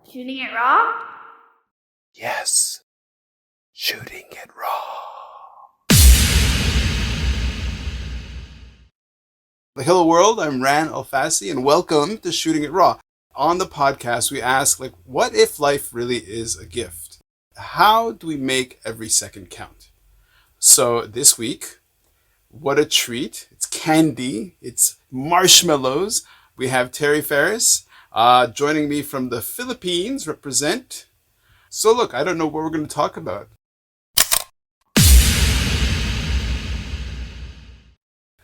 Shooting it raw? Yes, shooting it raw. Hello world, I'm Ran Alfasi and welcome to Shooting It Raw. On the podcast, we ask, what if life really is a gift? How do we make every second count? So this week, what a treat. It's candy. It's marshmallows. We have Terry Farris joining me from the Philippines, represent. So look, I don't know what we're going to talk about.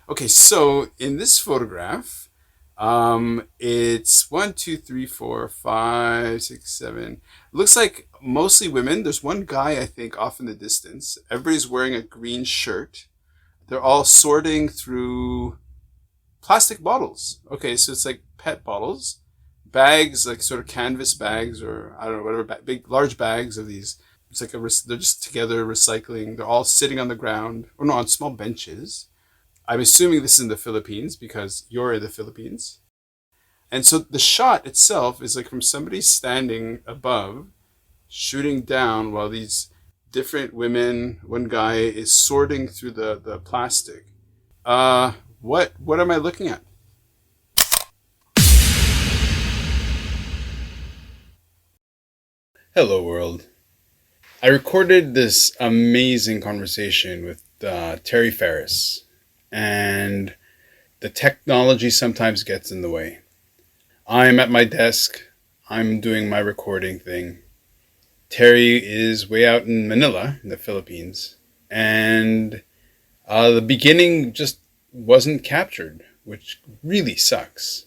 Okay, so in this photograph, it's 1, 2, 3, 4, 5, 6, 7. Looks like mostly women. There's one guy, I think, off in the distance. Everybody's wearing a green shirt. They're all sorting through plastic bottles. Okay, so it's like pet bottles, bags, like sort of canvas bags, or I don't know, whatever, big, large bags of these. It's like they're just together recycling. They're all sitting on the ground, or no, on small benches. I'm assuming this is in the Philippines because you're in the Philippines. And so the shot itself is like from somebody standing above, shooting down while these different women, one guy is sorting through the plastic. What am I looking at? Hello world. I recorded this amazing conversation with Terry Farris, and the technology sometimes gets in the way. I'm at my desk. I'm doing my recording thing. Terry is way out in Manila, in the Philippines, and the beginning just wasn't captured, which really sucks.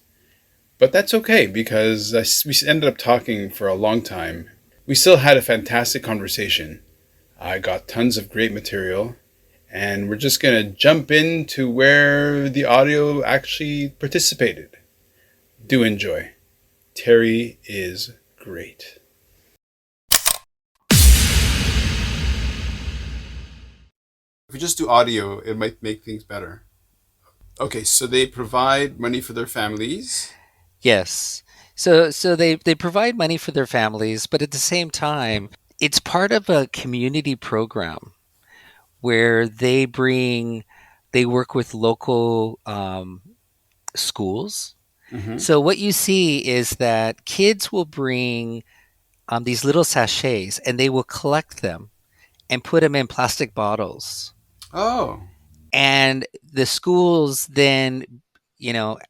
But that's okay because we ended up talking for a long time. We still had a fantastic conversation. I got tons of great material, and we're just going to jump into where the audio actually participated. Do enjoy. Terry is great. If we just do audio, it might make things better. Okay, so they provide money for their families. Yes. So they provide money for their families, but at the same time, it's part of a community program where they work with local schools. Mm-hmm. So what you see is that kids will bring these little sachets and they will collect them and put them in plastic bottles. Oh. And the schools then,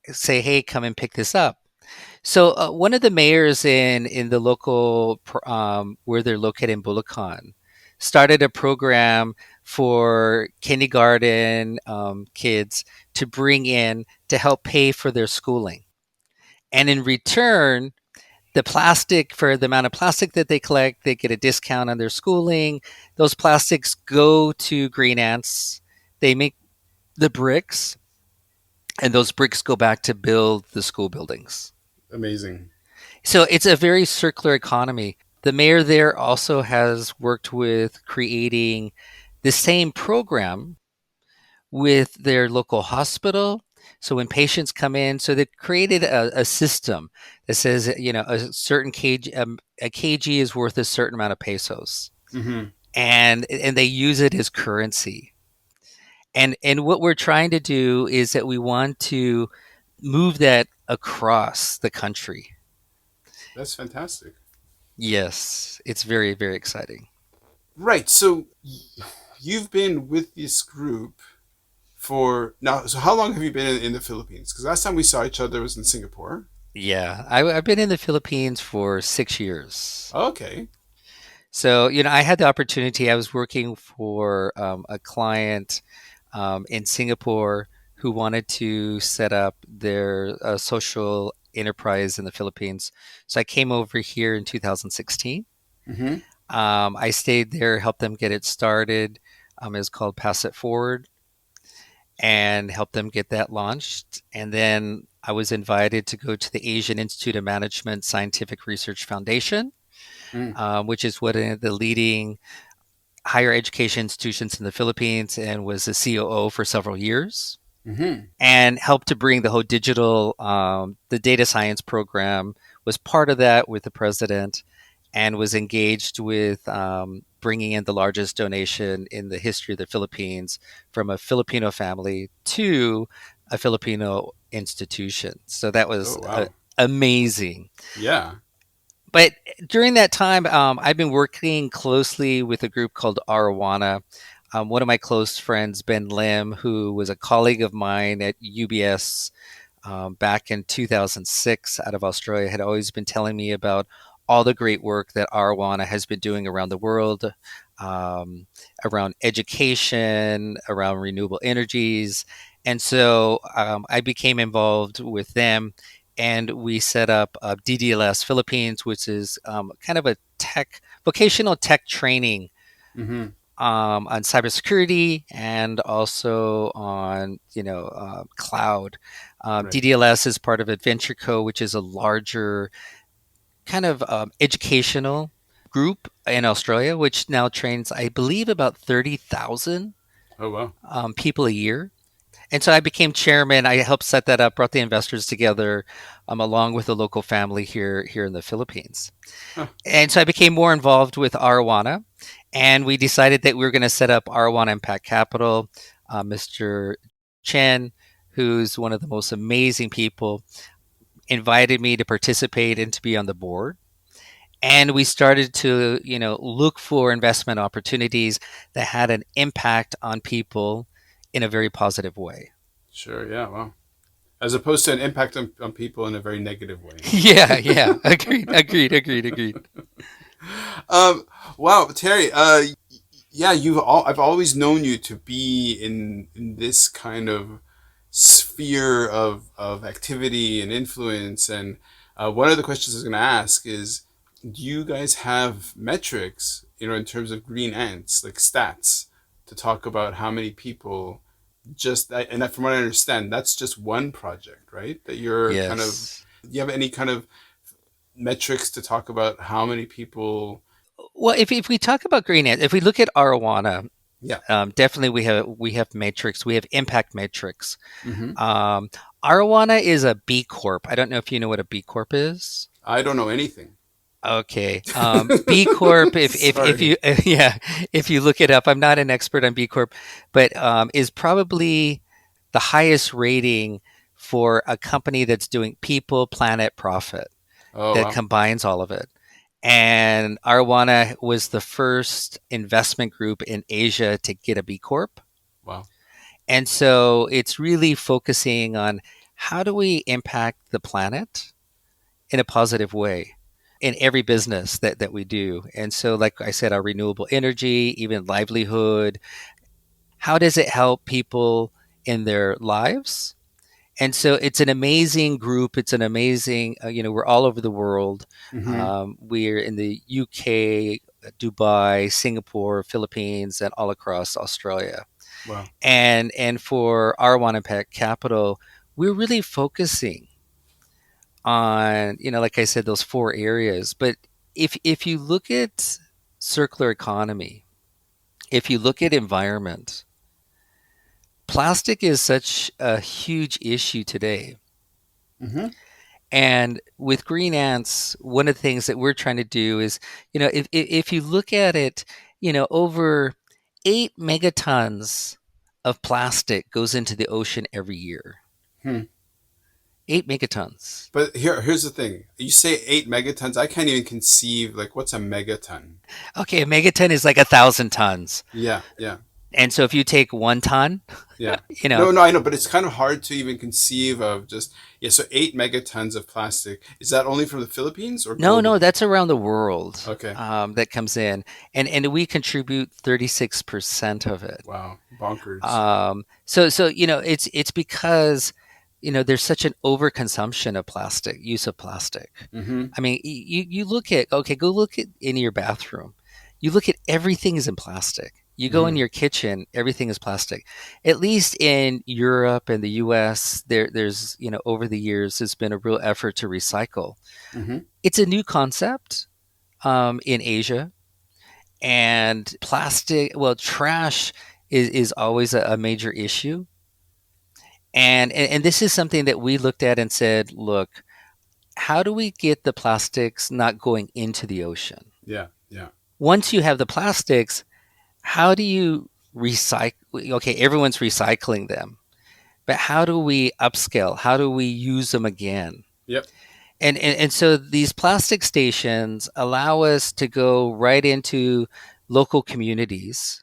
say, hey, come and pick this up. So one of the mayors in the local where they're located in Bulacan started a program for kindergarten kids to bring in to help pay for their schooling, and in return, for the amount of plastic that they collect, they get a discount on their schooling. Those plastics go to Green Ants. They make the bricks, and those bricks go back to build the school buildings. Amazing. So it's a very circular economy. The mayor there also has worked with creating the same program with their local hospital. So when patients come in, so they created a system that says, a certain kg, a kg is worth a certain amount of pesos, Mm-hmm. and they use it as currency. And what we're trying to do is that we want to move that across the country. That's fantastic. Yes, it's very, very exciting. Right. So you've been with this group for now. So how long have you been in the Philippines? Because last time we saw each other was in Singapore. Yeah, I've been in the Philippines for 6 years. Okay. So, I had the opportunity. I was working for a client in Singapore who wanted to set up their social enterprise in the Philippines. So I came over here in 2016. Mm-hmm. I stayed there, helped them get it started. It's called Pass It Forward, and helped them get that launched. And then I was invited to go to the Asian Institute of Management Scientific Research Foundation, Mm. which is one of the leading higher education institutions in the Philippines, and was a COO for several years. Mm-hmm. and helped to bring the whole digital, the data science program was part of that with the president, and was engaged with bringing in the largest donation in the history of the Philippines from a Filipino family to a Filipino institution. So that Oh was wow. amazing. Yeah. But during that time, I've been working closely with a group called Arowana. One of my close friends, Ben Lim, who was a colleague of mine at UBS back in 2006 out of Australia, had always been telling me about all the great work that Arowana has been doing around the world, um, around education, around renewable energies. And so I became involved with them, and we set up DDLS Philippines, which is kind of a vocational tech training Mm-hmm. on cybersecurity and also on cloud. Right. DDLS is part of Adventure Co, which is a larger kind of educational group in Australia, which now trains, I believe, about 30,000 Oh wow. people a year. And so I became chairman. I helped set that up, brought the investors together, along with a local family here in the Philippines. Huh. And so I became more involved with Arowana, and we decided that we were going to set up Arowana Impact Capital. Mr. Chen, who's one of the most amazing people, invited me to participate and to be on the board. And we started to, look for investment opportunities that had an impact on people in a very positive way. Sure. Yeah. Wow. As opposed to an impact on people in a very negative way. Yeah, yeah, agreed, agreed, agreed, agreed. um, wow, Terry. Yeah, I've always known you to be in this kind of sphere of activity and influence. And one of the questions I was going to ask is, do you guys have metrics, in terms of green ants, like stats, to talk about how many people and from what I understand, that's just one project, right? That you're kind of, Yes. do you have any kind of metrics to talk about how many people? Well, if we talk about green ants, if we look at arowana, Yeah. definitely we have matrix, we have impact matrix. Hmm. Um, Arowana is a B Corp. I don't know if you know what a B Corp is. I don't know anything. Okay, B Corp. If Sorry. you yeah, if you look it up, I'm not an expert on B Corp, but is probably the highest rating for a company that's doing people, planet, profit, Oh that wow. combines all of it. And Arowana was the first investment group in Asia to get a B Corp. Wow. And so it's really focusing on how do we impact the planet in a positive way in every business that we do. And so, like I said, our renewable energy, even livelihood, how does it help people in their lives? And so it's an amazing group. It's an amazing, we're all over the world. Hmm. We're in the UK, Dubai, Singapore, Philippines, and all across Australia. Wow. And for R1 Impact Capital, we're really focusing on, like I said, those four areas. But if you look at circular economy, if you look at environment, plastic is such a huge issue today. Hmm. And with green ants, one of the things that we're trying to do is, if you look at it, over 8 megatons of plastic goes into the ocean every year. Hmm. 8 megatons. But here's the thing. You say 8 megatons. I can't even conceive, like, what's a megaton? Okay, a megaton is like 1,000 tons. Yeah. Yeah. And so if you take 1 ton, Yeah. you know, No, no, I know, but it's kind of hard to even conceive of just, yeah, so 8 megatons of plastic. Is that only from the Philippines or no, no, globally? that's around the world, Okay. that comes in, and we contribute 36% of it. Wow. Bonkers. So it's because there's such an overconsumption of plastic, use of plastic. Mm-hmm. I mean, you look at, okay, go look at in your bathroom. You look at, everything is in plastic. You go in Mm-hmm. your kitchen, everything is plastic. At least in Europe and the U.S., there's over the years there's been a real effort to recycle. Mm-hmm. It's a new concept in Asia, and plastic, well, trash is always a major issue. And this is something that we looked at and said, look, how do we get the plastics not going into the ocean? Yeah. Yeah. Once you have the plastics, how do you recycle? Okay, everyone's recycling them, but how do we upscale? How do we use them again? Yep. And so these plastic stations allow us to go right into local communities.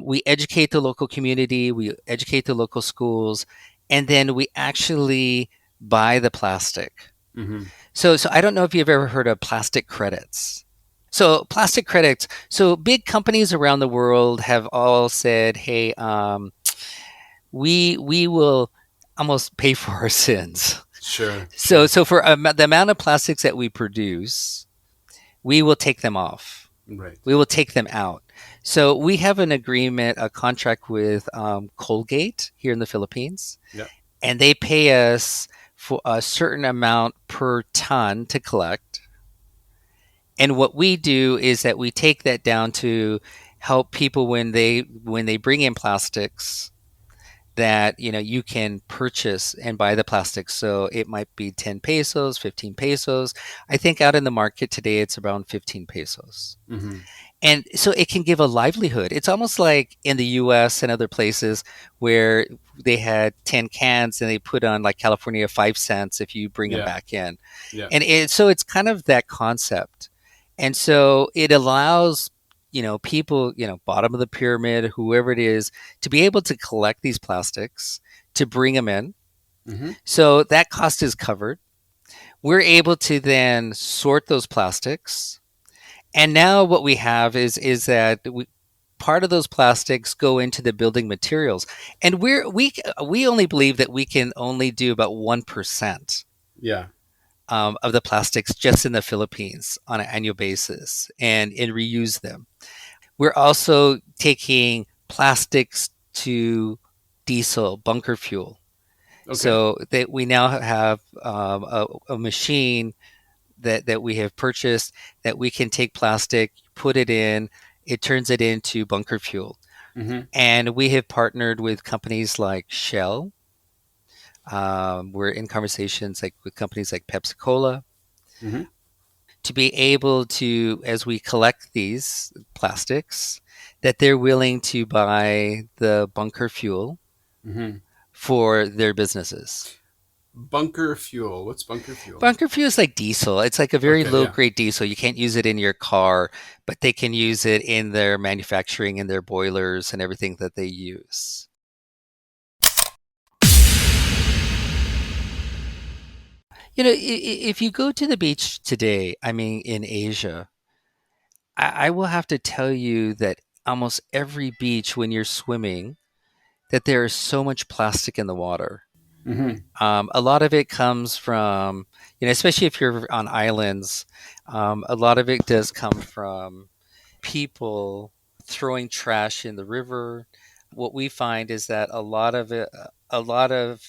We educate the local community, we educate the local schools, and then we actually buy the plastic. Mm-hmm. So I don't know if you've ever heard of plastic credits. So plastic credits. So big companies around the world have all said, "Hey, we will almost pay for our sins." Sure. So Sure. so for the amount of plastics that we produce, we will take them off. Right. We will take them out. So we have an agreement, a contract with Colgate here in the Philippines, Yep. and they pay us for a certain amount per ton to collect. And what we do is that we take that down to help people when they bring in plastics that you can purchase and buy the plastics. So it might be 10 pesos, 15 pesos. I think out in the market today it's around 15 pesos. Mm-hmm. And so it can give a livelihood. It's almost like in the US and other places where they had 10 cans and they put on like California 5 cents if you bring them Yeah. back in. Yeah. And so it's kind of that concept. And so it allows, people, bottom of the pyramid, whoever it is, to be able to collect these plastics, to bring them in. Mm-hmm. So that cost is covered. We're able to then sort those plastics. And now what we have is that part of those plastics go into the building materials, and we only believe that we can only do about 1% Yeah. of the plastics just in the Philippines on an annual basis, and reuse them. We're also taking plastics to diesel bunker fuel, Okay. so that we now have a machine that we have purchased that we can take plastic, put it in, it turns it into bunker fuel. Mm-hmm. And we have partnered with companies like Shell. We're in conversations like with companies like Pepsi Cola Mm-hmm. to be able to, as we collect these plastics, that they're willing to buy the bunker fuel Mm-hmm. for their businesses. Bunker fuel. What's bunker fuel? Bunker fuel is like diesel. It's like a very Okay. low Yeah. grade diesel. You can't use it in your car, but they can use it in their manufacturing, in their boilers, and everything that they use. If you go to the beach today, I mean, in Asia, I will have to tell you that almost every beach, when you're swimming, that there is so much plastic in the water. Mm-hmm. A lot of it comes from, especially if you're on islands, a lot of it does come from people throwing trash in the river. What we find is that a lot of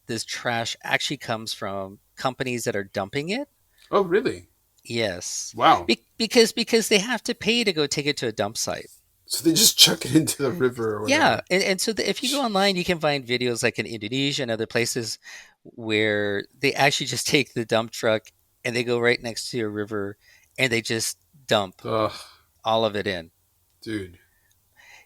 this trash actually comes from companies that are dumping it. Oh, really? Yes, Wow. because they have to pay to go take it to a dump site. So they just chuck it into the river or Yeah, whatever. and so if you go online, you can find videos like in Indonesia and other places where they actually just take the dump truck and they go right next to a river and they just dump Ugh, all of it in. dude.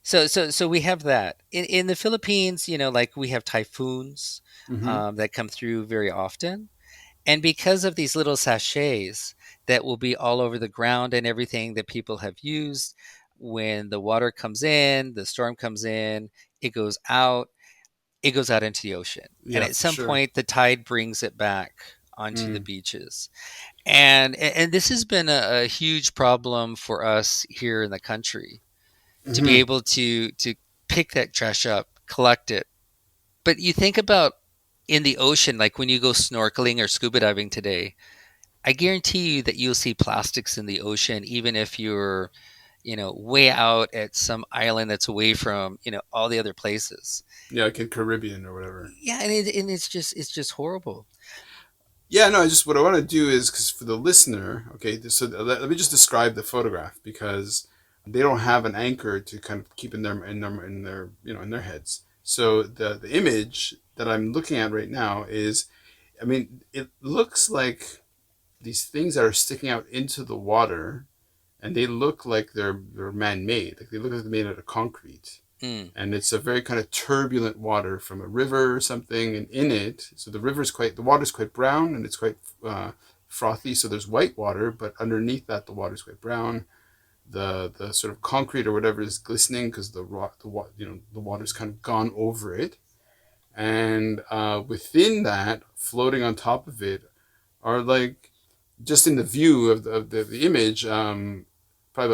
So we have that in the Philippines. Like we have typhoons Mm-hmm. that come through very often, and because of these little sachets that will be all over the ground and everything that people have used, when the water comes in, the storm comes in, it goes out. It goes out into the ocean, and Yeah, at for some sure. point, the tide brings it back onto the Mm. beaches. And this has been a huge problem for us here in the country to be Mm-hmm. able to pick that trash up, collect it. But you think about in the ocean, like when you go snorkeling or scuba diving today, I guarantee you that you'll see plastics in the ocean, even if you're, way out at some island that's away from, all the other places. Yeah, like in Caribbean or whatever. Yeah, and it's just horrible. Yeah, no, I just what I want to do is because for the listener, okay, so let me just describe the photograph because they don't have an anchor to kind of keep in their in their in their in their heads. So the image that I'm looking at right now is, I mean, it looks like these things that are sticking out into the water, and they look like they're man-made. Like they look like they're made out of concrete. Mm. And it's a very kind of turbulent water from a river or something, and in it, so the water's quite brown and it's quite frothy. So there's white water, but underneath that, the water's quite brown. The sort of concrete or whatever is glistening because the water's kind of gone over it, and within that, floating on top of it, are like, just in the view of the image, probably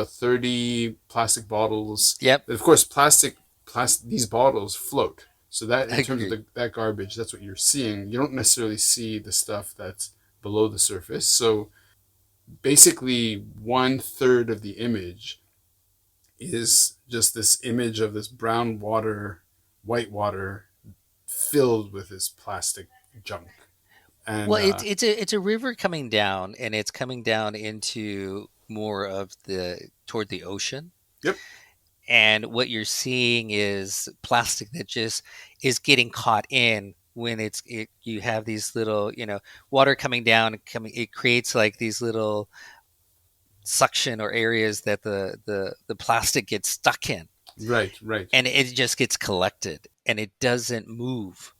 about 30 plastic bottles. Yep. Of course, plastic these bottles float. So that, in terms of Agreed. that garbage, that's what you're seeing. You don't necessarily see the stuff that's below the surface. So basically, one third of the image is just this image of this brown water, white water, filled with this plastic junk. And Well, it's a river coming down, and it's coming down into more of the toward the ocean. yep, And what you're seeing is plastic that just is getting caught in when you have these little, water coming down and coming, it creates like these little suction or areas that the plastic gets stuck in, right, right. and it just gets collected and it doesn't move.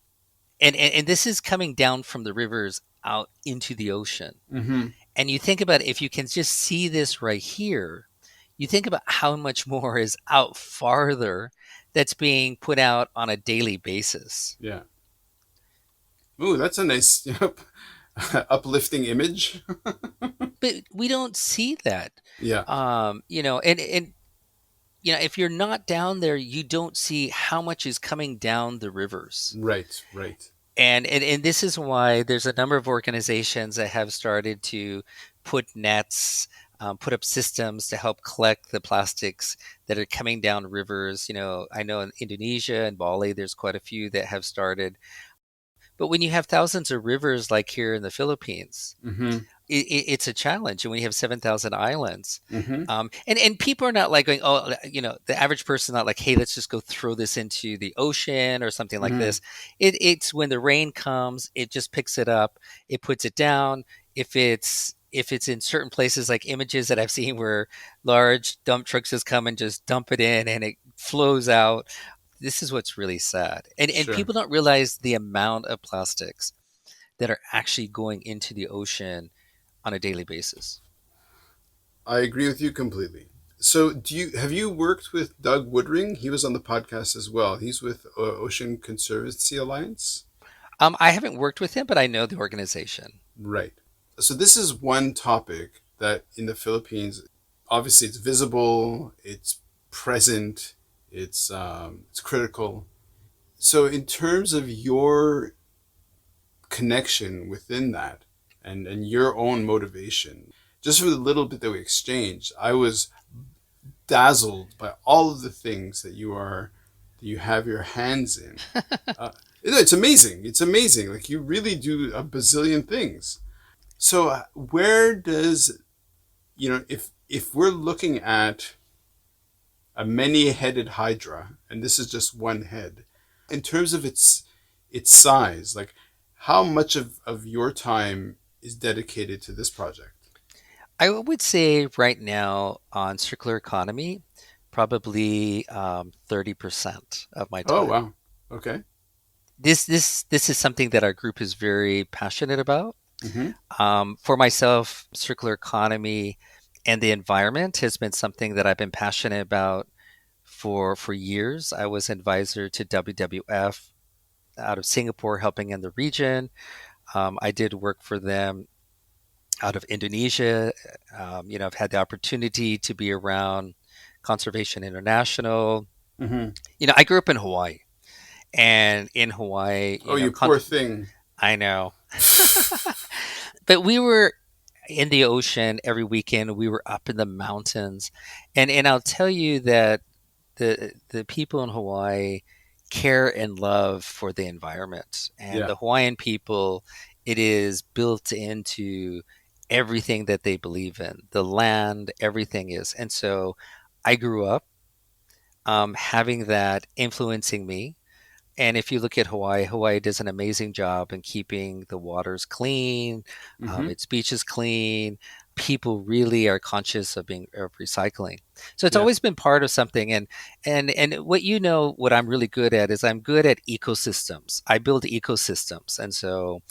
And this is coming down from the rivers out into the ocean. Mm-hmm. And you think about it, if you can just see this right here, you think about how much more is out farther that's being put out on a daily basis. Yeah. Ooh, that's a nice, uplifting image. But we don't see that. Yeah. And if you're not down there, you don't see how much is coming down the rivers. Right. Right. And this is why there's a number of organizations that have started to put nets, put up systems to help collect the plastics that are coming down rivers. I know in Indonesia and Bali, there's quite a few that have started. But when you have thousands of rivers like here in the Philippines, Mm-hmm. it's a challenge. And when you have 7,000 islands, Mm-hmm. and people are not like going, oh, the average person not like, hey, let's just go throw this into the ocean or something like Mm-hmm. this. It's when the rain comes, it just picks it up, it puts it down. If it's in certain places, like images that I've seen where large dump trucks just come and just dump it in and it flows out. This is what's really sad. And Sure. people don't realize the amount of plastics that are actually going into the ocean on a daily basis. I agree with you completely. So, have you worked with Doug Woodring? He was on the podcast as well. He's with Ocean Conservancy Alliance. I haven't worked with him, but I know the organization. Right. So this is one topic that in the Philippines, obviously, it's visible, it's present, it's critical. So, in terms of your connection within that, and your own motivation, just for the little bit that we exchanged, I was dazzled by all of the things that you have your hands in. Uh, it's amazing. It's amazing. Like, you really do a bazillion things. So where does, if we're looking at a many-headed hydra, and this is just one head, in terms of its size, like, how much of your time is dedicated to this project? I would say right now on circular economy, probably 30% of my Oh, time. wow. Okay. This is something that our group is very passionate about. Mm-hmm. For myself, circular economy and the environment has been something that I've been passionate about for years. I was advisor to WWF out of Singapore, helping in the region. I did work for them out of Indonesia. I've had the opportunity to be around Conservation International. Mm-hmm. I grew up in Hawaii, and in Hawaii, Oh, you poor thing. I know, but we were in the ocean every weekend. We were up in the mountains, and I'll tell you that the people in Hawaii care and love for the environment, and Yeah. the Hawaiian people, it is built into everything that they believe in. The land, everything is, and so I grew up having that influencing me, And if you look at Hawaii, Hawaii does an amazing job in keeping the waters clean, Mm-hmm. its beaches clean. People really are conscious of being of recycling. So it's Yeah. always been part of something. And what you know, what I'm really good at is I'm good at ecosystems. I build ecosystems. And so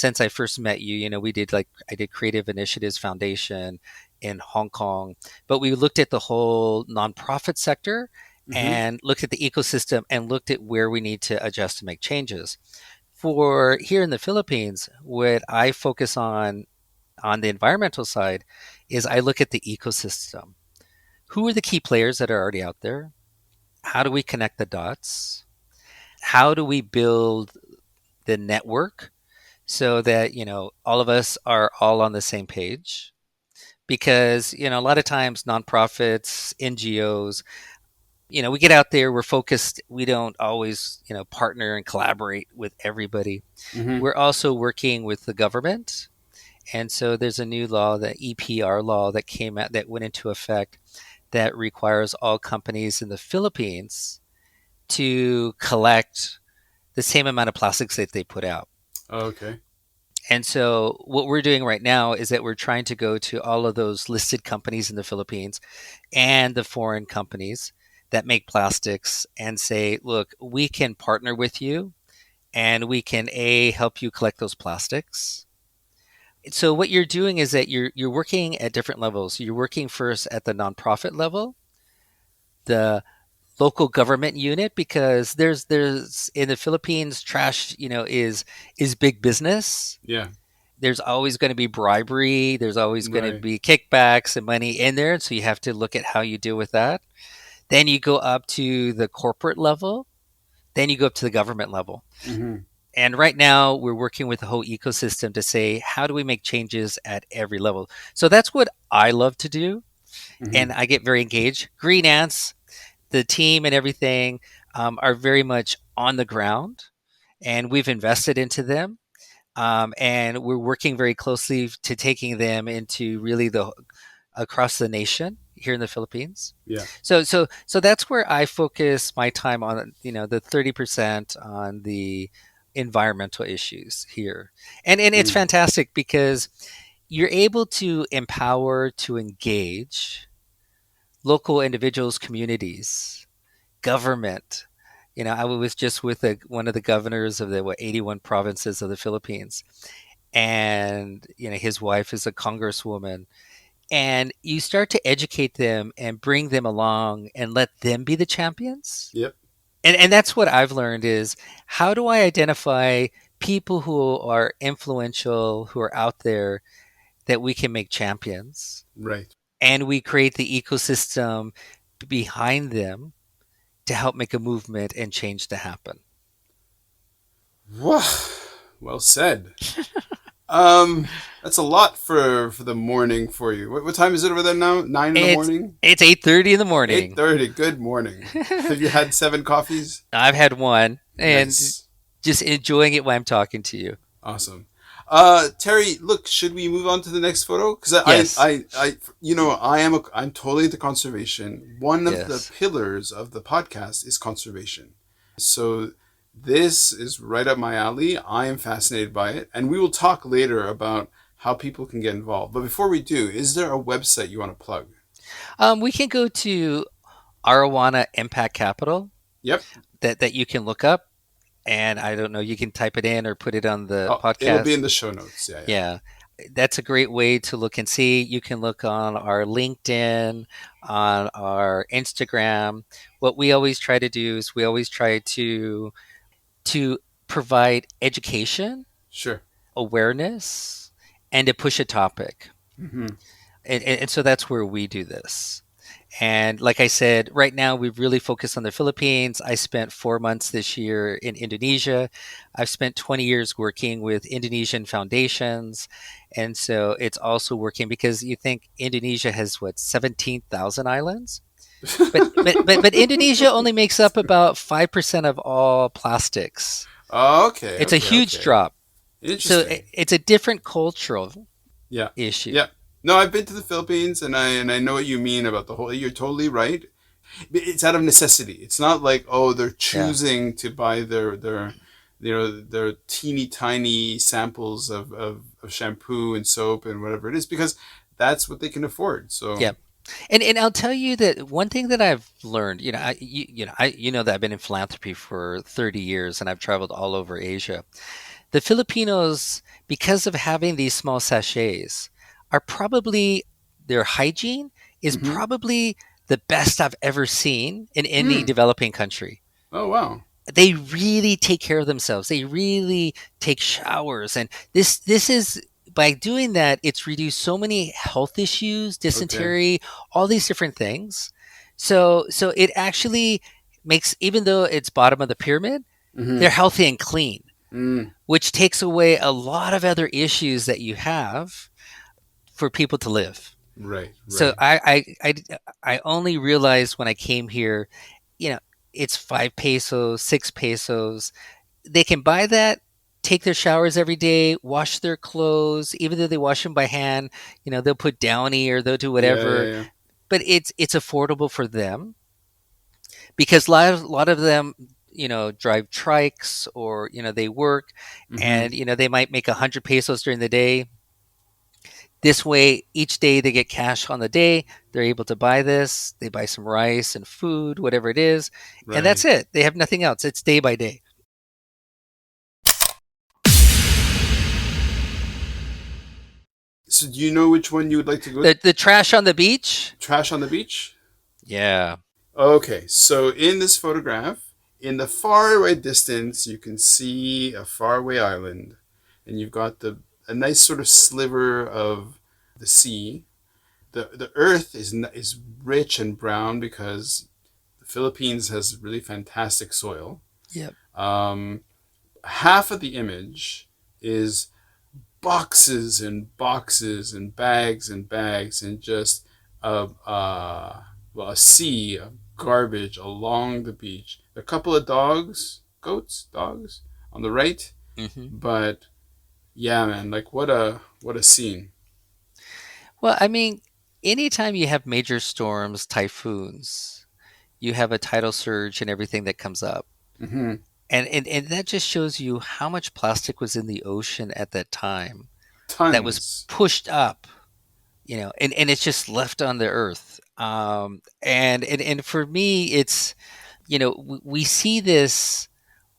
since I first met you, we did like I did Creative Initiatives Foundation in Hong Kong, but we looked at the whole nonprofit sector Mm-hmm. and looked at the ecosystem and looked at where we need to adjust to make changes. For here in the Philippines, what I focus on the environmental side is I look at the ecosystem. Who are the key players that are already out there? How do we connect the dots? How do we build the network so that, all of us are all on the same page? Because, a lot of times nonprofits, NGOs, we get out there, we're focused, we don't always, partner and collaborate with everybody. Mm-hmm. We're also working with the government. And so there's a new law, the EPR law, that came out that went into effect that requires all companies in the Philippines to collect the same amount of plastics that they put out. Okay. And so what we're doing right now is that we're trying to go to all of those listed companies in the Philippines and the foreign companies that make plastics and say, look, we can partner with you and we can help you collect those plastics. So what you're doing is that you're working at different levels. You're working first at the nonprofit level, the local government unit, because there's in the Philippines trash, is big business. Yeah. There's always going to be bribery, there's always going to Right. be kickbacks and money in there, so you have to look at how you deal with that. Then you go up to the corporate level, then you go up to the government level. Mm-hmm. And right now we're working with the whole ecosystem to say how do we make changes at every level. So that's what I love to do, Mm-hmm. and I get very engaged. Green ants, the team and everything, are very much on the ground, and we've invested into them. And we're working very closely to taking them into really the across the nation here in the Philippines. Yeah. So that's where I focus my time on, the 30% on the environmental issues here. And it's Mm. fantastic because you're able to empower, to engage local individuals, communities, government. I was just with one of the governors of the 81 provinces of the Philippines, and his wife is a congresswoman, and you start to educate them and bring them along and let them be the champions. Yep. And that's what I've learned is, how do I identify people who are influential, who are out there, that we can make champions, Right. and we create the ecosystem behind them to help make a movement and change to happen. Wow. Well said. That's a lot for the morning for you. What time is it over there now? 9 in the It's morning. it's 8:30 in the Eight morning. thirty. Good morning. Have you had 7 coffees? I've had one and Nice. just enjoying it while I'm talking to you. Awesome. Terry, look, should we move on to the next photo? Because Yes. I'm totally into conservation. One of the Yes. pillars of the podcast is conservation. So this is right up my alley. I am fascinated by it, and we will talk later about how people can get involved. But before we do, is there a website you want to plug? We can go to Arowana Impact Capital Yep. that you can look up, and I don't know, you can type it in or put it on the Oh, it'll be podcast. in the show notes. Yeah, yeah. Yeah. That's a great way to look and see. You can look on our LinkedIn, on our Instagram. What we always try to do is we always try to provide education, Sure. awareness, and to push a topic. Mm-hmm. And so that's where we do this. And like I said, right now we've really focused on the Philippines. I spent 4 months this year in Indonesia. I've spent 20 years working with Indonesian foundations. And so it's also working because you think Indonesia has what, 17,000 islands? But Indonesia only makes up about 5% of all plastics. Okay, It's a okay, huge okay. drop. So Interesting. it's a different cultural Yeah. issue. Yeah. No, I've been to the Philippines and I know what you mean about the whole you're totally right. It's out of necessity. It's not like, oh, they're Yeah. choosing to buy their their teeny tiny samples of shampoo and soap and whatever it is because that's what they can afford. So Yeah. And I'll tell you that one thing that I've learned, you know that I've been in philanthropy for 30 years and I've traveled all over Asia. The Filipinos, because of having these small sachets, are probably their hygiene is mm-hmm. probably the best I've ever seen in any Hmm. developing country. Oh wow. They really take care of themselves. They really take showers, and this is by doing that, it's reduced so many health issues, Okay. dysentery, all these different things. So it actually makes, even though it's bottom of the pyramid, Mm-hmm. they're healthy and clean, Mm. which takes away a lot of other issues that you have for people to live. Right. So Right. I only realized when I came here, you know, it's 5 pesos, 6 pesos. They can buy that, take their showers every day, wash their clothes, even though they wash them by hand. They'll put Downy or they'll do Yeah. Yeah. whatever, Yeah. but it's affordable for them because a lot of them drive trikes or they work, Mm-hmm. and they might make 100 pesos during the day. This way, each day they get cash on the day. They're able to buy this. They buy some rice and food, whatever it is, and that's Right. it. They have nothing else. It's day by day. So do you know which one you would like to go? The trash on the beach. Trash on the beach. Yeah. Okay, so in this photograph, in the far away distance, you can see a faraway island, and you've got the a nice sort of sliver of the sea. The earth is rich and brown because the Philippines has really fantastic soil. Yep. Um, Half of the image is boxes and boxes and bags and just a sea of garbage along the beach. A couple of dogs on the right, Hmm. but yeah, man, like what a scene. Well, I mean, anytime you have major storms, typhoons, you have a tidal surge and everything that comes up. Mm-hmm. And that just shows you how much plastic was in the ocean at that time that was Tons. pushed up, and it's just left on the earth. And for me, it's, we see this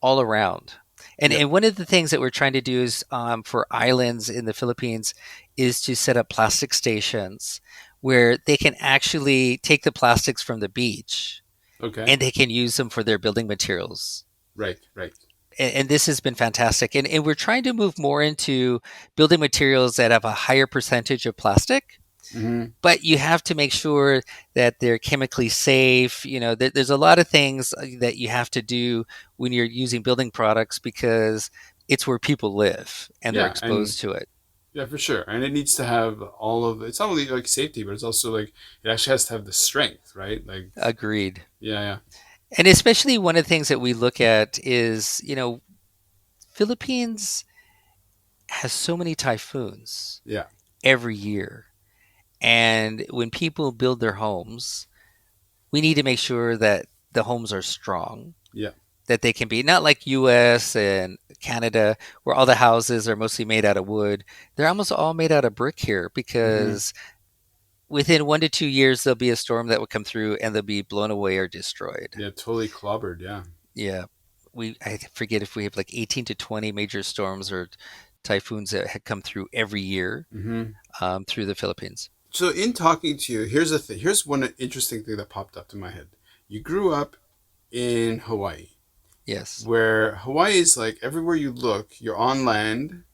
all around. And Yep. and one of the things that we're trying to do is, for islands in the Philippines, is to set up plastic stations where they can actually take the plastics from the beach Okay. and they can use them for their building materials. Right. Right. And this has been fantastic. And we're trying to move more into building materials that have a higher percentage of plastic, Mm-hmm. but you have to make sure that they're chemically safe. There's a lot of things that you have to do when you're using building products because it's where people live and they're Yeah, and exposed to it. yeah, for sure. And it needs to have all of it's not only like safety, but it's also like it actually has to have the strength, right? Like Agreed. yeah, yeah. And especially one of the things that we look at is, Philippines has so many typhoons Yeah. every year. And when people build their homes, we need to make sure that the homes are strong, Yeah. that they can be not like US and Canada where all the houses are mostly made out of wood. They're almost all made out of brick here Mm-hmm. because within 1 to 2 years there'll be a storm that will come through and they'll be blown away or destroyed. Yeah, totally clobbered. Yeah. Yeah. I forget if we have like 18 to 20 major storms or typhoons that had come through every year, Mm-hmm. through the Philippines. So in talking to you, here's the thing. Here's one interesting thing that popped up in my head. You grew up in Hawaii, Yes. where Hawaii is like everywhere you look, you're on land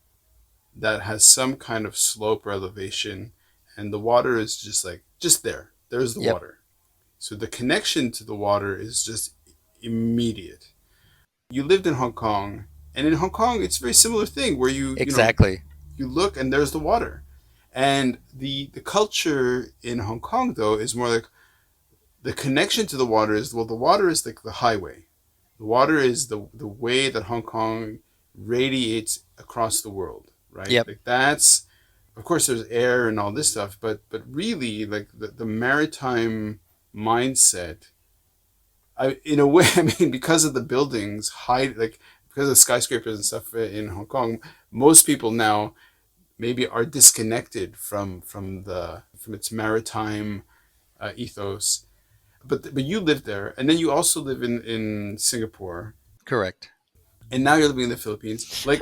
that has some kind of slope or elevation, and the water is just like just there. There's the Yep. water. So the connection to the water is just immediate. You lived in Hong Kong, and in Hong Kong, it's a very similar thing where Exactly. you look and there's the water. And the culture in Hong Kong though is more like the connection to the water is well the water is like the highway. The water is the way that Hong Kong radiates across the world, right? Yep. Like that's of course there's air and all this stuff, but really like the maritime mindset in a way, I mean, because of the buildings, high like because of skyscrapers and stuff in Hong Kong, most people now maybe are disconnected from its maritime ethos. But you live there, and then you also live in Singapore, Correct. and now you're living in the Philippines. Like,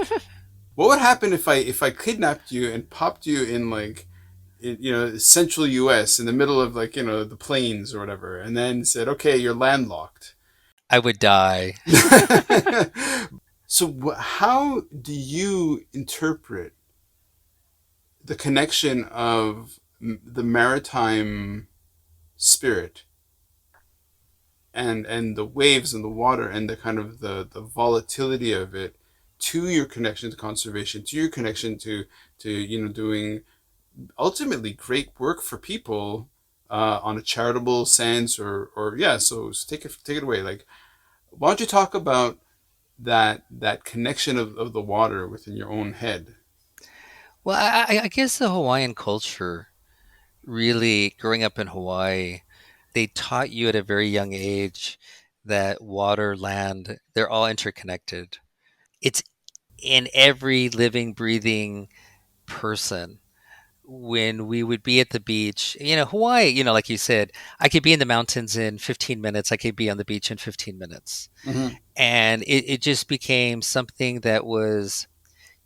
what would happen if I kidnapped you and popped you in like central U.S. in the middle of like the plains or whatever, and then said, okay, you're landlocked. I would die. So how do you interpret the connection of the maritime spirit and the waves and the water and the kind of the volatility of it to your connection to conservation, to your connection to doing ultimately great work for people on a charitable sense or yeah. So take it away. Like, why don't you talk about that connection of the water within your own head? Well, I guess the Hawaiian culture, really growing up in Hawaii, they taught you at a very young age that water, land, they're all interconnected. It's in every living, breathing person. When we would be at the beach, Hawaii, like you said, I could be in the mountains in 15 minutes, I could be on the beach in 15 minutes. Mm-hmm. And it just became something that was,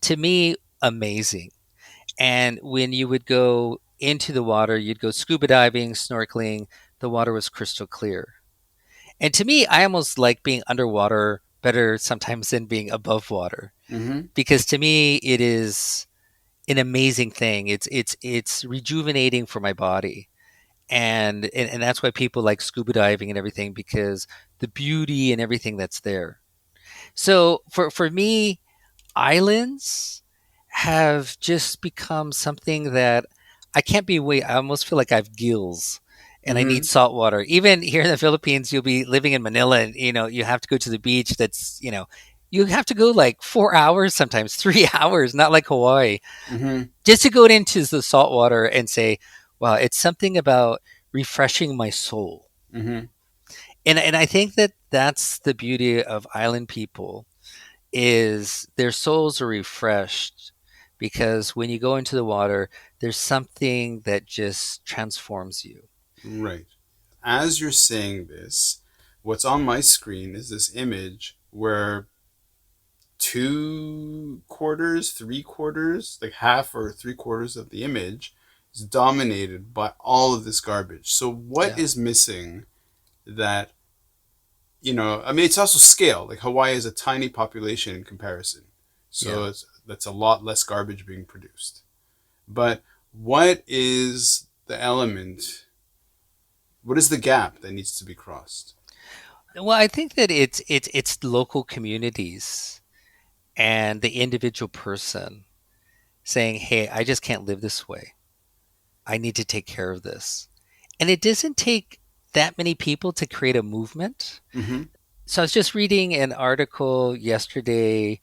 to me, amazing. And when you would go into the water, you'd go scuba diving, snorkeling, the water was crystal clear. And to me, I almost like being underwater better sometimes than being above water, Mm-hmm. because to me it is an amazing thing. It's rejuvenating for my body. And that's why people like scuba diving and everything, because the beauty and everything that's there. So for me, islands have just become something that I can't be away. I almost feel like I have gills and I need Mm-hmm. salt water. Even here in the Philippines, you'll be living in Manila and you have to go to the beach you have to go like 4 hours, sometimes 3 hours, not like Hawaii, Mm-hmm. just to go into the salt water and say, wow, it's something about refreshing my soul. Mm-hmm. And I think that that's the beauty of island people, is their souls are refreshed, because when you go into the water, there's something that just transforms you. Right. As you're saying this, what's on my screen is this image where two quarters, three quarters, like half or three quarters of the image is dominated by all of this garbage. So what Yeah. is missing that, I mean, it's also scale. Like Hawaii is a tiny population in comparison. Yeah. So that's a lot less garbage being produced. But what is the element? What is the gap that needs to be crossed? Well, I think that it's local communities and the individual person saying, "Hey, I just can't live this way. I need to take care of this." And it doesn't take that many people to create a movement. Mm-hmm. So I was just reading an article yesterday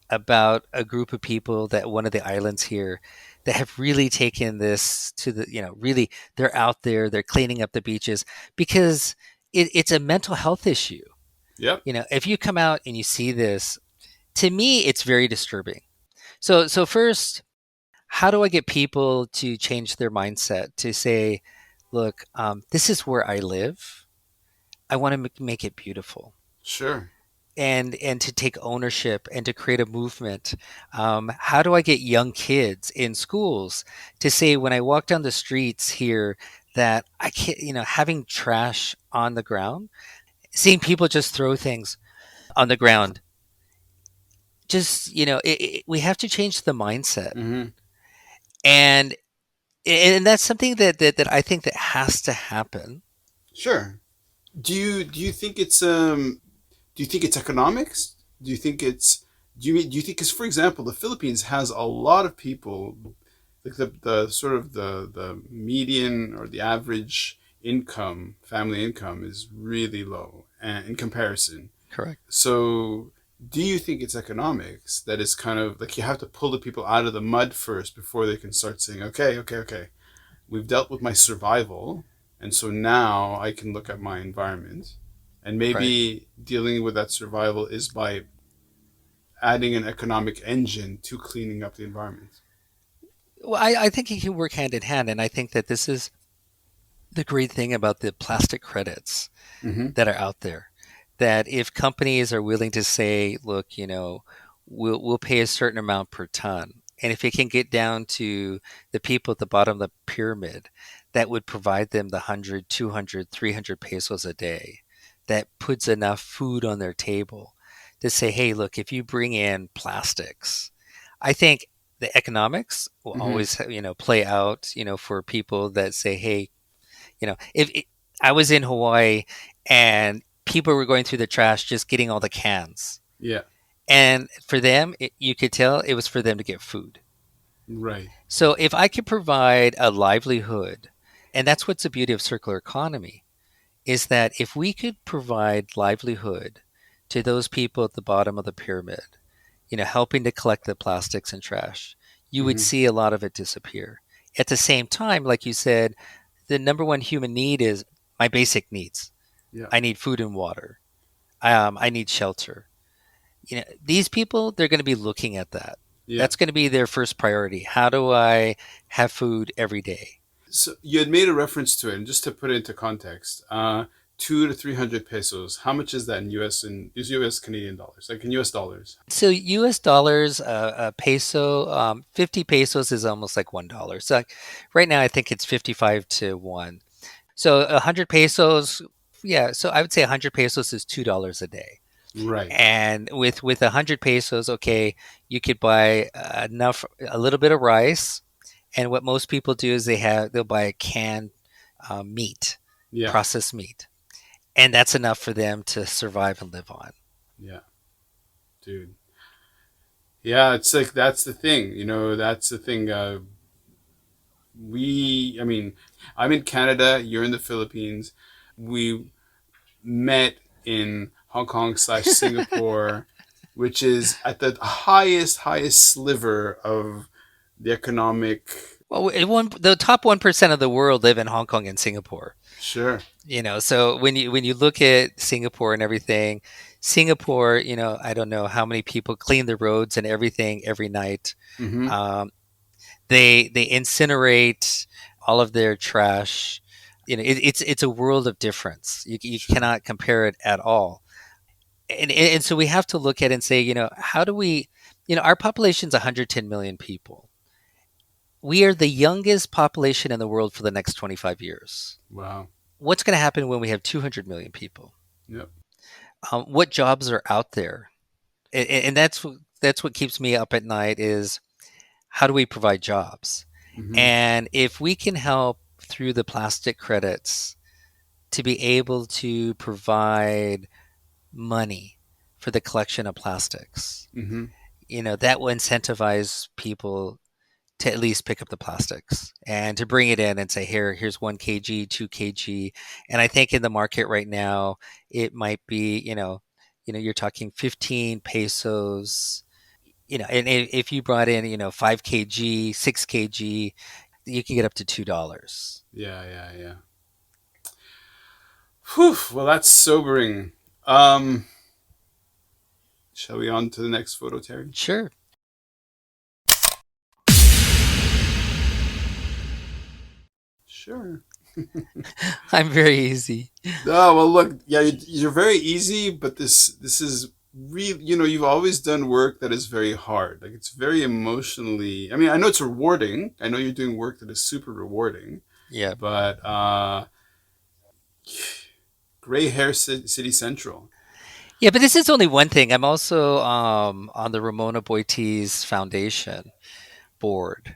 about a group of people that one of the islands here that have really taken this to really, they're out there, they're cleaning up the beaches, because it's a mental health issue. Yep. If you come out and you see this, to me, it's very disturbing. So first, how do I get people to change their mindset to say, look, this is where I live. I want to make it beautiful, Sure. and to take ownership and to create a movement. How do I get young kids in schools to say, when I walk down the streets here, that I can't, having trash on the ground, seeing people just throw things on the ground, just, we have to change the mindset. Mm-hmm. And and that's something that I think that has to happen. Sure. Do you think it's do you think it's economics? Do you think it's do you think, because for example, the Philippines has a lot of people, like the sort of the median or the average income, family income is really low in comparison. Correct. So do you think it's economics that is kind of like you have to pull the people out of the mud first before they can start saying, okay, okay, okay, we've dealt with my survival, and so now I can look at my environment. And Right. maybe dealing with that survival is by adding an economic engine to cleaning up the environment. Well, I think it can work hand in hand, and I think that this is the great thing about the plastic credits Mm-hmm. that are out there. That if companies are willing to say, look, we'll pay a certain amount per ton, and if it can get down to the people at the bottom of the pyramid, that would provide them the 100, 200, 300 pesos a day, that puts enough food on their table to say, hey, look, if you bring in plastics, I think the economics will Mm-hmm. always, play out, for people that say, hey, if I was in Hawaii and people were going through the trash just getting all the cans, Yeah. and for them, you could tell it was for them to get food. Right. So if I could provide a livelihood, and that's what's the beauty of circular economy, is that if we could provide livelihood to those people at the bottom of the pyramid, helping to collect the plastics and trash, you would Mm-hmm. see a lot of it disappear. At the same time, like you said, the number one human need is my basic needs. Yeah. I need food and water. I need shelter. These people, they're going to be looking at that. Yeah. That's going to be their first priority. How do I have food every day? So you had made a reference to it, and just to put it into context, 2 to 300 pesos. How much is that in U.S. and is U.S. Canadian dollars? Like in U.S. dollars? So US dollars, a peso, 50 pesos is almost like $1. So like, right now, I think it's 55 to 1. So 100 pesos, yeah. So I would say 100 pesos is $2 a day. Right. And with 100 pesos, okay, you could buy a little bit of rice. And what most people do is they'll buy a canned meat, Yeah. processed meat, and that's enough for them to survive and live on. Yeah. Dude. Yeah. It's like that's the thing. That's the thing. I mean, I'm in Canada. You're in the Philippines. We met in Hong Kong slash Singapore, which is at the highest sliver of the economic. Well, the top 1% of the world live in Hong Kong and Singapore. Sure. So when you look at Singapore and everything, Singapore, I don't know how many people clean the roads and everything every night. Mm-hmm. Um, they incinerate all of their trash. It's a world of difference. You Sure. cannot compare it at all. And so we have to look at it and say, how do we, our population's 110 million people. We are the youngest population in the world for the next 25 years. Wow. What's going to happen when we have 200 million people? Yep. What jobs are out there? And that's what keeps me up at night is how do we provide jobs? Mm-hmm. And if we can help through the plastic credits to be able to provide money for the collection of plastics, Mm-hmm. that will incentivize people to at least pick up the plastics and to bring it in and say, here's 1 kg, 2 kg. And I think in the market right now, it might be, you're talking 15 pesos, and if you brought in, 5 kg, 6 kg, you can get up to $2. Yeah. Yeah. Yeah. Whew. Well, that's sobering. Um, shall we on to the next photo, Terry? Sure. Sure. I'm very easy. Oh well, look, yeah, you're very easy, but this is real. You've always done work that is very hard. Like it's very emotionally. I mean, I know it's rewarding. I know you're doing work that is super rewarding, Yeah. but Gray Hair City Central. Yeah, but this is only one thing. I'm also on the Ramona Boites Foundation board,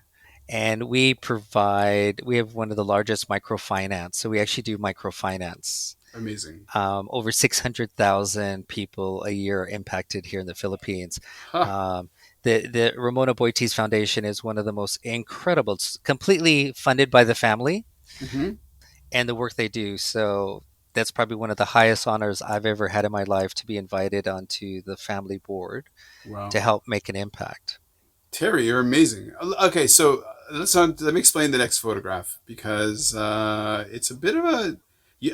and we have one of the largest microfinance. So we actually do microfinance. Amazing. Over 600,000 people a year are impacted here in the Philippines. Huh. The Ramona Boites Foundation is one of the most incredible. It's completely funded by the family Mm-hmm. and the work they do. So that's probably one of the highest honors I've ever had in my life to be invited onto the family board Wow. to help make an impact. Terry, you're amazing. Okay, so let me explain the next photograph because it's a bit of a.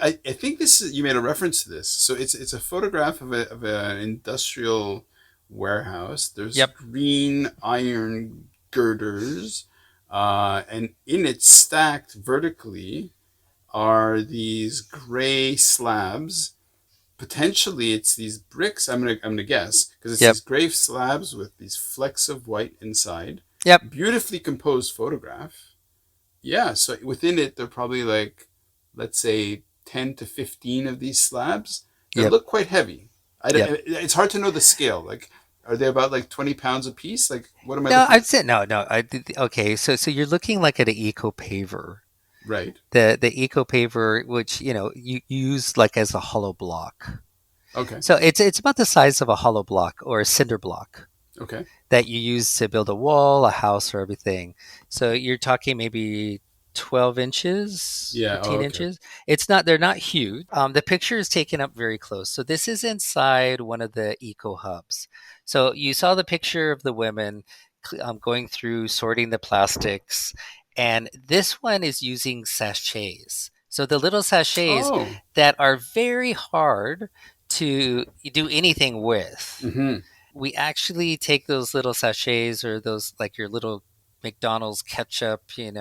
I think this is, you made a reference to this. So it's a photograph of an industrial warehouse. There's Yep. green iron girders, and in it stacked vertically are these gray slabs. Potentially, it's these bricks. I'm gonna guess because it's Yep. these gray slabs with these flecks of white inside. Yep. Beautifully composed photograph. Yeah, so within it, there are probably like, let's say, 10 to 15 of these slabs that Yep. look quite heavy. Yep. It's hard to know the scale. Like, are they about like 20 pounds a piece? Like, what am I No, looking I'd at? say no, no. Okay, so you're looking like at an eco paver. Right. The eco paver, which you use like as a hollow block. Okay. So it's about the size of a hollow block or a cinder block Okay. that you use to build a wall, a house, or everything. So you're talking maybe 12 inches, Yeah. Oh, 15 okay. inches. It's not, they're not huge. The picture is taken up very close. So this is inside one of the eco hubs. So you saw the picture of the women going through sorting the plastics. And this one is using sachets. So the little sachets Oh. that are very hard to do anything with. Mm-hmm. We actually take those little sachets or those like your little McDonald's ketchup, when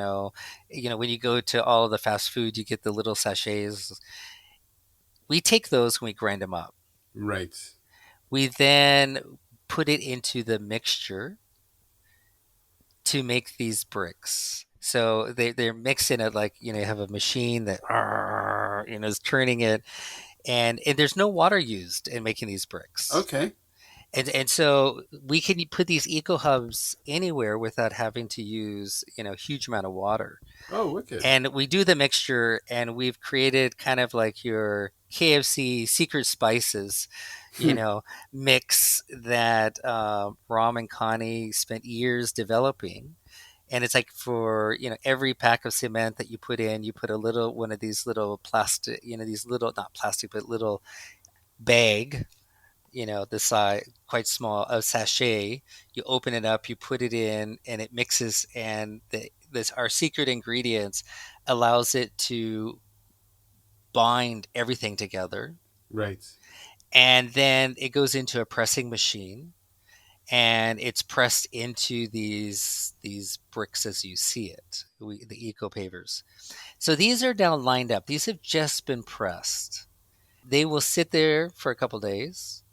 you go to all of the fast food, you get the little sachets. We take those and we grind them up. Right. We then put it into the mixture to make these bricks. So they're mixing it like, you have a machine that, is turning it. And there's no water used in making these bricks. Okay. And so we can put these eco hubs anywhere without having to use, huge amount of water. Oh, wicked. And we do the mixture and we've created kind of like your KFC secret spices, you know, mix that Ram and Connie spent years developing. And it's like for, every pack of cement that you put in, you put a little one of these little plastic, these little, not plastic, but little bag, the size quite small, a sachet. You open it up, you put it in, and it mixes. And this our secret ingredients allows it to bind everything together. Right. And then it goes into a pressing machine, and it's pressed into these bricks as you see it. The eco pavers. So these are now lined up. These have just been pressed. They will sit there for a couple days.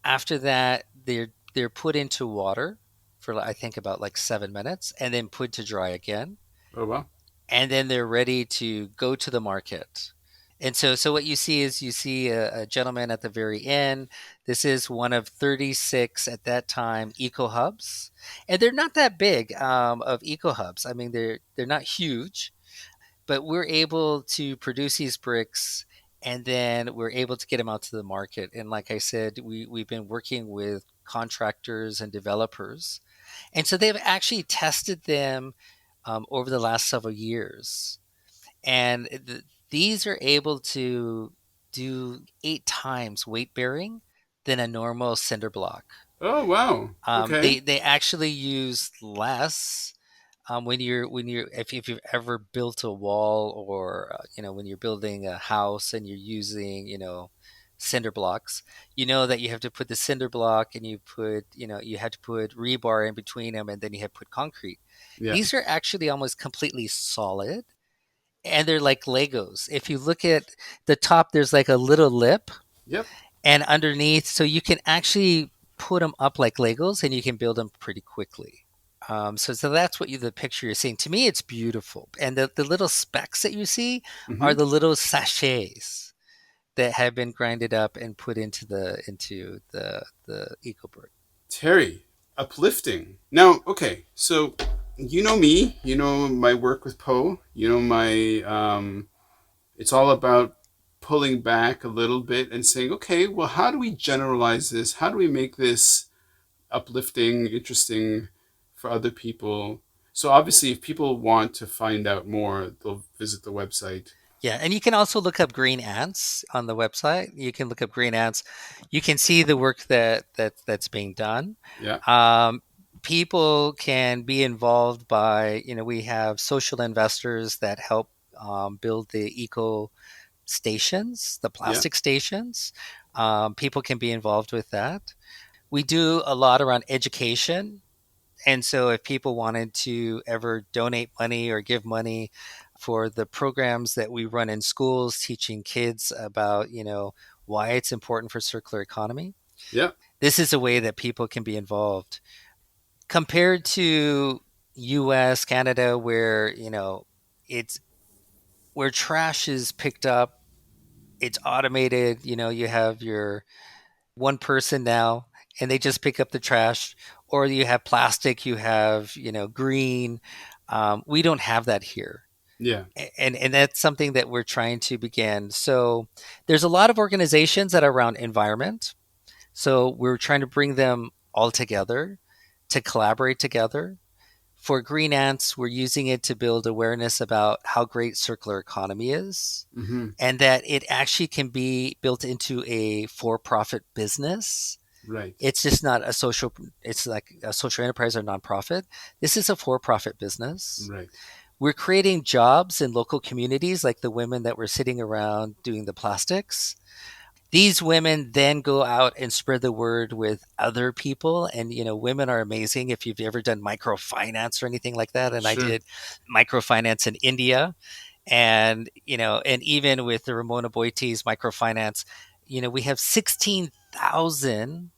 After that, they're put into water for I think about like 7 minutes, and then put to dry again, Oh, wow. and then they're ready to go to the market. And so what you see is you see a gentleman at the very end. This is one of 36 at that time eco hubs, and they're not that big of eco hubs. I mean, they're not huge, but we're able to produce these bricks and then we're able to get them out to the market. And like I said, we've been working with contractors and developers, and so they've actually tested them over the last several years, and these are able to do 8 times weight bearing than a normal cinder block. Oh, wow. Okay. They actually use less when you're if you've ever built a wall, or when you're building a house and you're using cinder blocks, that you have to put the cinder block and you have to put rebar in between them, and then you have to put concrete. Yeah. These are actually almost completely solid, and they're like Legos. If you look at the top, there's like a little lip, Yep. and underneath, so you can actually put them up like Legos and you can build them pretty quickly. So that's what the picture you're seeing. To me, it's beautiful, and the little specks that you see are Mm-hmm. the little sachets that have been grinded up and put into the eco brick. Terry, uplifting. Now, okay, so you know me, you know my work with Poe, you know my it's all about pulling back a little bit and saying, okay, well, how do we generalize this? How do we make this uplifting, interesting for other people? So obviously, if people want to find out more, they'll visit the website. Yeah, and you can also look up green ants on the website. You can look up green ants. You can see the work that's being done. Yeah, Um, People can be involved by we have social investors that help build the eco stations, the Yeah. plastic stations. People can be involved with that. We do a lot around education. And so if people wanted to ever donate money or give money for the programs that we run in schools, teaching kids about, why it's important for circular economy, Yeah. this is a way that people can be involved. Compared to US, Canada, where, it's where trash is picked up, it's automated, you have your one person now and they just pick up the trash, or you have plastic, you have, green. We don't have that here. Yeah. And that's something that we're trying to begin. So there's a lot of organizations that are around environment. So we're trying to bring them all together to collaborate together. For Green Ants, we're using it to build awareness about how great circular economy is Mm-hmm. and that it actually can be built into a for-profit business. Right. It's just not a social, it's like a social enterprise or nonprofit. This is a for-profit business. Right. We're creating jobs in local communities like the women that were sitting around doing the plastics. These women then go out and spread the word with other people. And, women are amazing. If you've ever done microfinance or anything like that, and I Sure. did microfinance in India, and, and even with the Ramona Boiti's microfinance, we have 16,000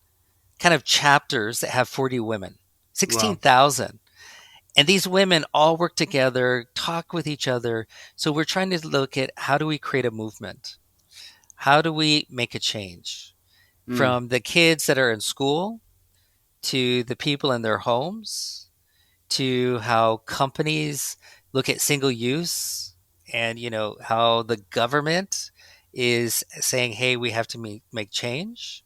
kind of chapters that have 40 women, Wow. 16,000. And these women all work together, talk with each other. So we're trying to look at how do we create a movement? How do we make a change? Mm. From the kids that are in school to the people in their homes to how companies look at single use and how the government is saying, hey, we have to make change.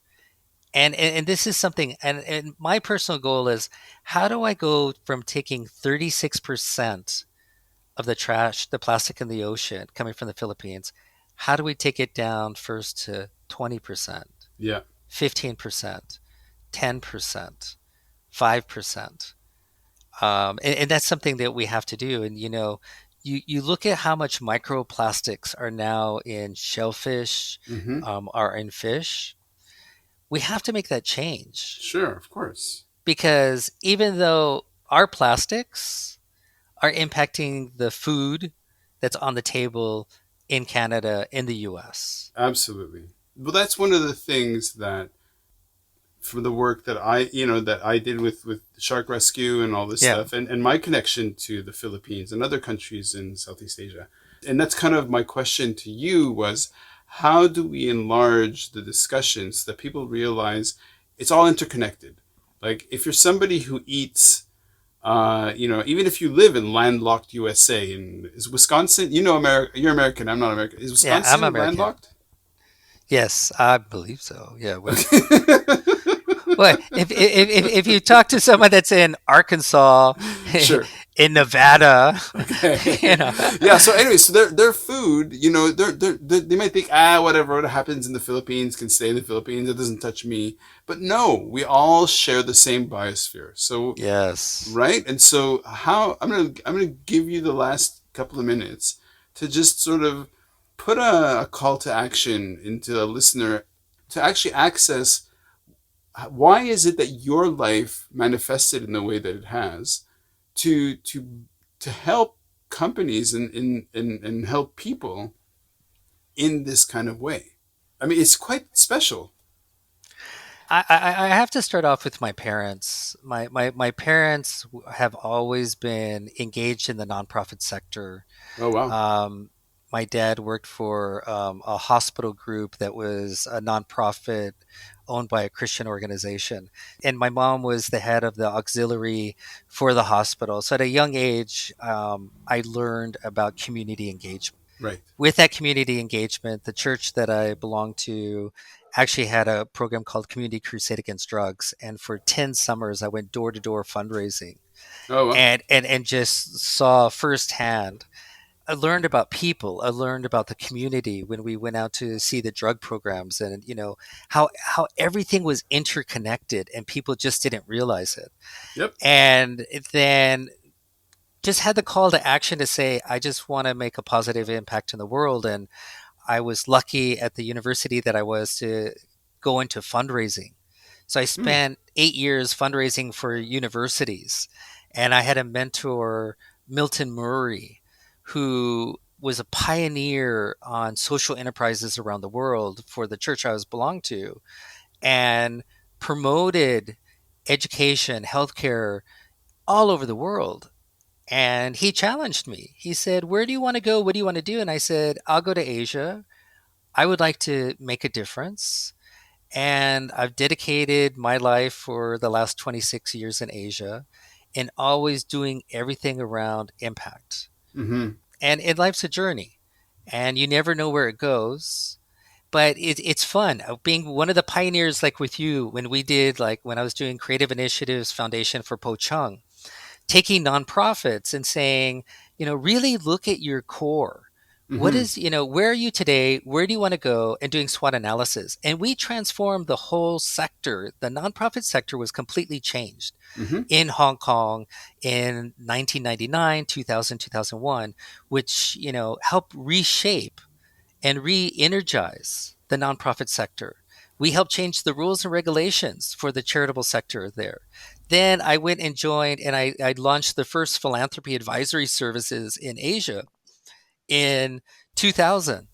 And this is something, and my personal goal is, how do I go from taking 36% of the trash, the plastic in the ocean coming from the Philippines, how do we take it down first to 20%, Yeah. 15%, 10%, 5%? And that's something that we have to do. And, you look at how much microplastics are now in shellfish, Mm-hmm. are in fish. We have to make that change Sure. Of course. because even though our plastics are impacting the food that's on the table in Canada, in the US. Absolutely. Well, that's one of the things that for the work that I did with shark rescue and all this Yeah. stuff, and my connection to the Philippines and other countries in Southeast Asia. And that's kind of my question to you was, how do we enlarge the discussions so that people realize it's all interconnected? Like if you're somebody who eats, even if you live in landlocked USA, and is Wisconsin, America, you're American, I'm not American. Is Yeah, I'm Wisconsin American. landlocked? Yes, I believe so. Yeah. Okay. Well, if you talk to someone that's in Arkansas, Sure. in Nevada, you Okay. know, Yeah. So anyway, so their food, they might think, whatever happens in the Philippines can stay in the Philippines. It doesn't touch me. But no, we all share the same biosphere. So yes. right, and so how I'm gonna give you the last couple of minutes to just sort of put a call to action into a listener to actually access why is it that your life manifested in the way that it has to help companies and help people in this kind of way. I mean, it's quite special. I have to start off with my parents. My parents have always been engaged in the nonprofit sector. Oh wow. Um, my dad worked for a hospital group that was a nonprofit owned by a Christian organization. And my mom was the head of the auxiliary for the hospital. So at a young age, I learned about community engagement. Right. With that community engagement, the church that I belonged to actually had a program called Community Crusade Against Drugs. And for 10 summers, I went door to door fundraising Oh well. and just saw firsthand. I learned about people. I learned about the community when we went out to see the drug programs, and how everything was interconnected, and people just didn't realize it. Yep. And then just had the call to action to say, I just want to make a positive impact in the world. And I was lucky at the university that I was to go into fundraising. So I Hmm. spent 8 years fundraising for universities. And I had a mentor, Milton Murray, who was a pioneer on social enterprises around the world for the church I was belonged to, and promoted education, healthcare all over the world. And he challenged me. He said, "Where do you want to go? What do you want to do?" And I said, "I'll go to Asia. I would like to make a difference." And I've dedicated my life for the last 26 years in Asia and always doing everything around impact. Hmm. And life's a journey, and you never know where it goes. But it's fun. Being one of the pioneers, like with you, when we did, like when I was doing Creative Initiatives Foundation for Po Chung, taking nonprofits and saying, really look at your core. What Hmm. is, where are you today? Where do you want to go? And doing SWOT analysis. And we transformed the whole sector. The nonprofit sector was completely changed Hmm. in Hong Kong in 1999, 2000, 2001, which, helped reshape and re energize the nonprofit sector. We helped change the rules and regulations for the charitable sector there. Then I went and joined, and I launched the first philanthropy advisory services in Asia in 2000.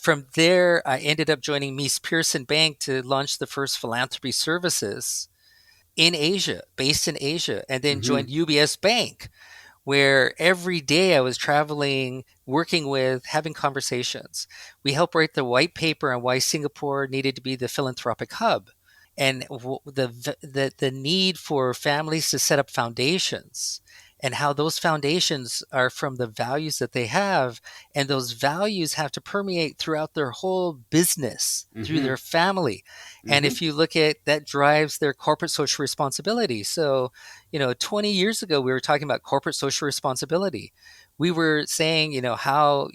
From there, I ended up joining Mies Pearson Bank to launch the first philanthropy services in Asia, based in Asia, and then Hmm. joined UBS Bank, where every day I was traveling, working with, having conversations. We helped write the white paper on why Singapore needed to be the philanthropic hub, and the need for families to set up foundations, and how those foundations are from the values that they have, and those values have to permeate throughout their whole business through Hmm. their family. And Hmm. if you look at that, drives their corporate social responsibility. So 20 years ago, we were talking about corporate social responsibility. We were saying, how,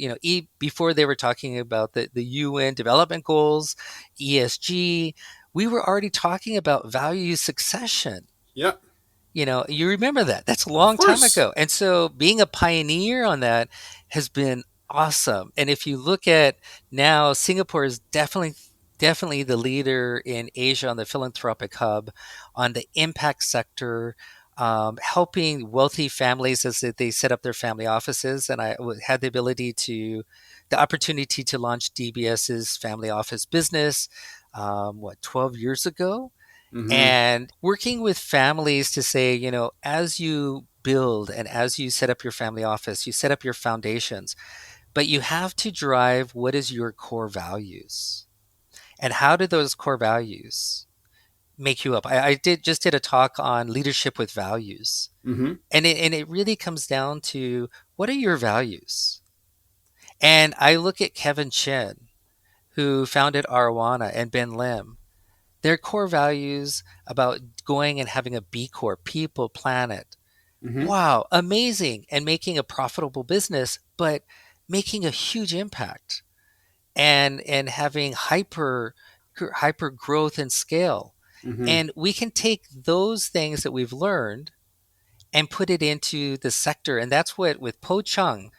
before they were talking about the UN development goals, ESG, we were already talking about value succession. Yeah, You remember that. That's a of long time course. ago. And so being a pioneer on that has been awesome. And if you look at now, Singapore is definitely the leader in Asia on the philanthropic hub, on the impact sector, helping wealthy families as they set up their family offices. And had the opportunity to launch DBS's family office business, 12 years ago, Hmm. and working with families to say, as you build and as you set up your family office, you set up your foundations, but you have to drive what is your core values, and how do those core values make you up. I did a talk on leadership with values, Hmm. and it really comes down to, what are your values? And I look at Kevin Chen, who founded Arowana, and Ben Lim, their core values about going and having a B Corp, people, planet. Hmm. Wow, amazing. And making a profitable business, but making a huge impact, and having hyper growth and scale. Hmm. And we can take those things that we've learned and put it into the sector. And that's what with Po Chung,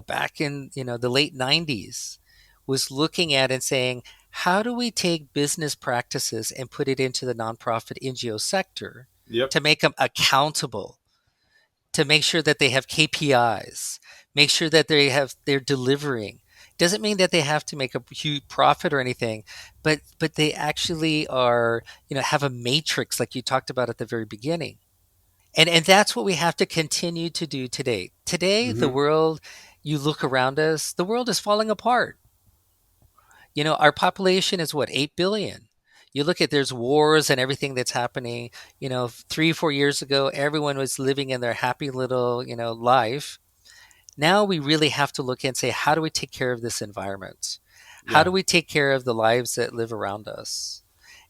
back in the late 90s, was looking at and saying, how do we take business practices and put it into the nonprofit NGO sector Yep. to make them accountable, to make sure that they have KPIs, make sure that they're delivering. Doesn't mean that they have to make a huge profit or anything, but they actually are, have a matrix like you talked about at the very beginning. And that's what we have to continue to do today. Today, the Hmm. world, you look around us, the world is falling apart. Our population is what, 8 billion. You look at, there's wars and everything that's happening. 3, 4 years ago, everyone was living in their happy little, life. Now we really have to look and say, how do we take care of this environment? How Yeah. do we take care of the lives that live around us?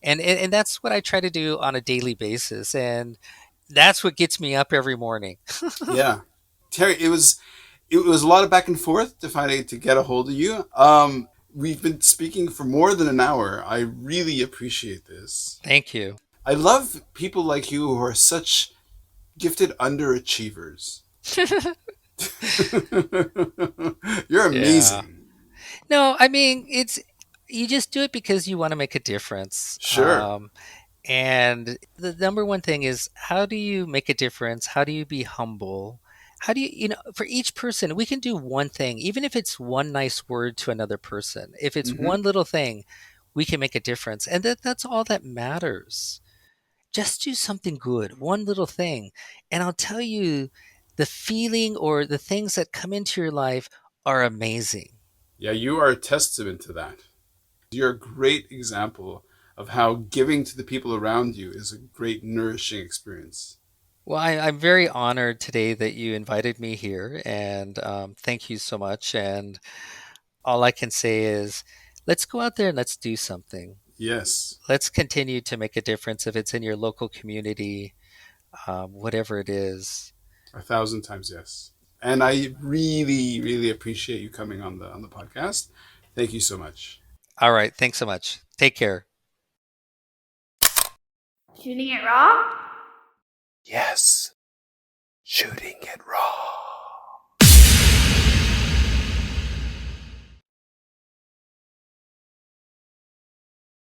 And that's what I try to do on a daily basis. And that's what gets me up every morning. Yeah. Terry, it was a lot of back and forth to get a hold of you. We've been speaking for more than an hour. I really appreciate this. Thank you. I love people like you who are such gifted underachievers. You're Yeah. amazing. No, I mean, it's you just do it because you want to make a difference. Sure. And the number one thing is, how do you make a difference? How do you be humble? How do for each person, we can do one thing, even if it's one nice word to another person. If it's Hmm. one little thing, we can make a difference. And that's all that matters. Just do something good, one little thing. And I'll tell you, the feeling or the things that come into your life are amazing. Yeah, you are a testament to that. You're a great example of how giving to the people around you is a great, nourishing experience. Well, I'm very honored today that you invited me here, and thank you so much. And all I can say is, let's go out there and let's do something. Yes, Let's continue to make a difference if it's in your local community, whatever it is. 1,000 times yes. And I really, really appreciate you coming on the podcast. Thank you so much. All right. Thanks so much. Take care. Shooting it raw? Yes, shooting it raw.